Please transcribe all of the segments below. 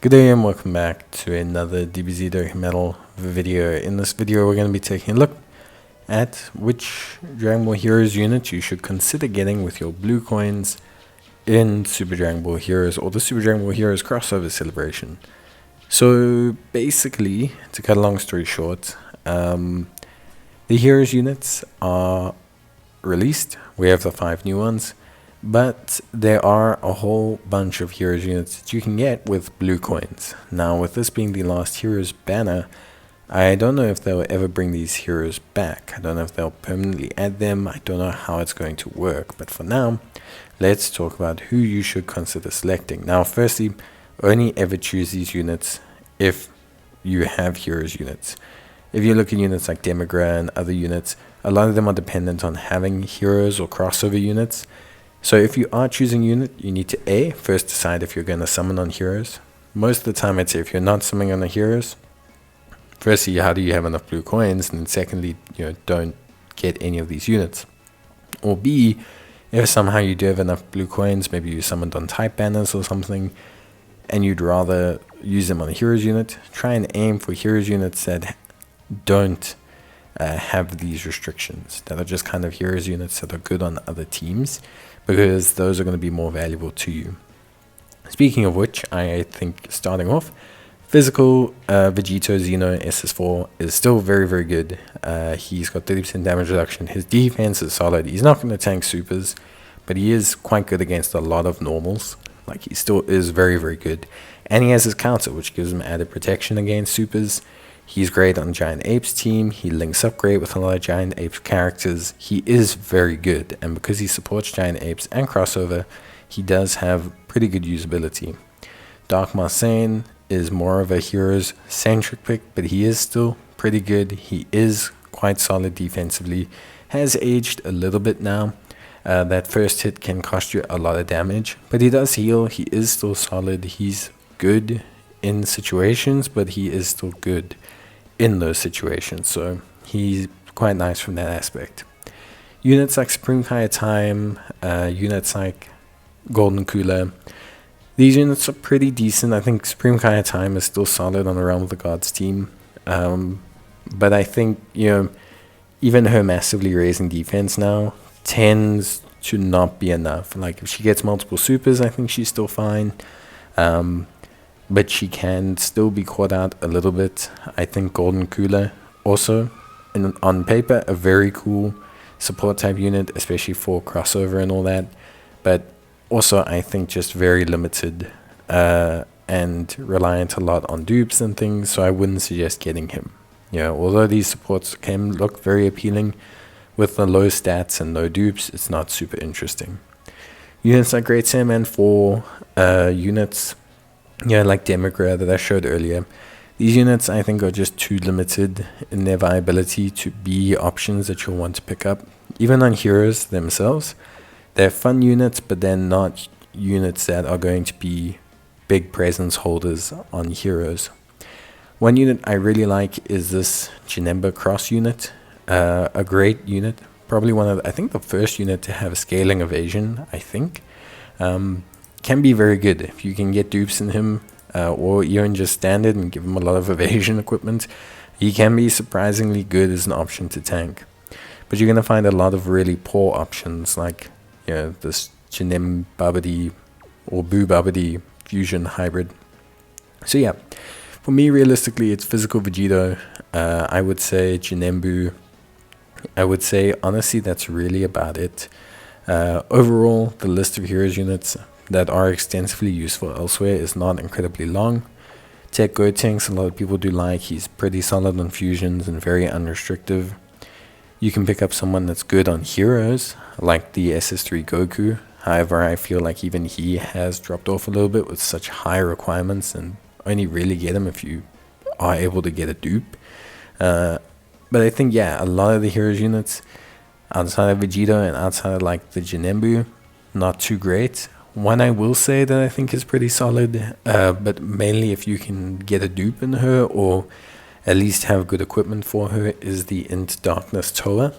Good day and welcome back to another DBZ Dokkan Metal video. In this video we're going to be taking a look at which Dragon Ball Heroes unit you should consider getting with your blue coins in Super Dragon Ball Heroes or the Super Dragon Ball Heroes crossover celebration. So basically, to cut a long story short, the Heroes units are released. We have the 5 new ones. But there are a whole bunch of Heroes units that you can get with blue coins. Now, with this being the last Heroes banner, I don't know if they'll ever bring these heroes back. I don't know if they'll permanently add them. I don't know how it's going to work. But for now, let's talk about who you should consider selecting. Now, firstly, only ever choose these units if you have Heroes units. If you look at units like Demigra and other units, a lot of them are dependent on having heroes or crossover units. So if you are choosing a unit, you need to first decide if you're going to summon on heroes. Most of the time I'd say if you're not summoning on the heroes, firstly, how do you have enough blue coins? And then secondly, don't get any of these units. Or B, if somehow you do have enough blue coins, maybe you summoned on type banners or something, and you'd rather use them on a heroes unit, try and aim for heroes units that don't have these restrictions, that are just kind of heroes units that are good on other teams, because those are going to be more valuable to you. Speaking of which, I think starting off, physical Vegito Xeno SS4 is still very, very good. He's got 30% damage reduction. His defense is solid. He's not going to tank supers, but he is quite good against a lot of normals. Like, he still is very, very good. And he has his counter, which gives him added protection against supers. He's great on Giant Ape's team. He links up great with a lot of Giant Ape's characters. He is very good, and because he supports Giant Apes and crossover, he does have pretty good usability. Dark Saiyan is more of a heroes-centric pick, but he is still pretty good. He is quite solid defensively. Has aged a little bit now. That first hit can cost you a lot of damage, but he does heal. He is still solid. He's good in situations, but he is still good in those situations, so he's quite nice from that aspect. Units like Supreme Kaya Time, units like Golden Cooler, these units are pretty decent. I think Supreme Kaya Time is still solid on the Realm of the Gods team, but I think even her massively raising defense now tends to not be enough. Like, if she gets multiple supers, I think she's still fine. But she can still be caught out a little bit. I think Golden Cooler also, on paper, a very cool support type unit, especially for crossover and all that. But also, I think just very limited and reliant a lot on dupes and things. So I wouldn't suggest getting him. Although these supports can look very appealing, with the low stats and no dupes, it's not super interesting. Units like Great Saiyan 4, units like Demigra that I showed earlier. These units, I think, are just too limited in their viability to be options that you'll want to pick up. Even on heroes themselves, they're fun units, but they're not units that are going to be big presence holders on heroes. One unit I really like is this Janemba Cross unit. A great unit. Probably one of I think the first unit to have scaling evasion, I think. Can be very good if you can get dupes in him, or even just standard and give him a lot of evasion equipment. He can be surprisingly good as an option to tank, but you're gonna find a lot of really poor options like this Janem Babidi or Boo Babidi fusion hybrid. So yeah, for me, realistically, it's physical Vegito. I would say Janembu. I would say honestly that's really about it. Overall, the list of heroes units that are extensively useful elsewhere is not incredibly long. Tech Gotenks, a lot of people do like. He's pretty solid on fusions and very unrestrictive. You can pick up someone that's good on heroes, like the SS3 Goku. However, I feel like even he has dropped off a little bit with such high requirements, and only really get him if you are able to get a dupe. But I think, a lot of the heroes units, outside of Vegito and outside of like the Janembu, not too great. One I will say that I think is pretty solid, but mainly if you can get a dupe in her or at least have good equipment for her, is the Int Darkness Towa.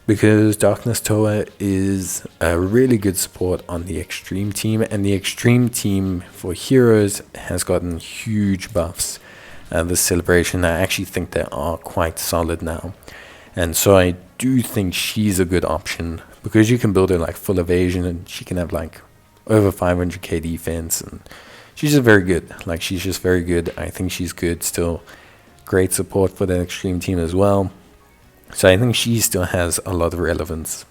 because Darkness Towa is a really good support on the Extreme team, and the Extreme team for heroes has gotten huge buffs. This celebration, I actually think they are quite solid now, and so I do think she's a good option because you can build her like full evasion, and she can have like over 500k defense, and she's just very good. Like, she's just very good. I think she's good still. Great support for the Extreme team as well. So I think she still has a lot of relevance.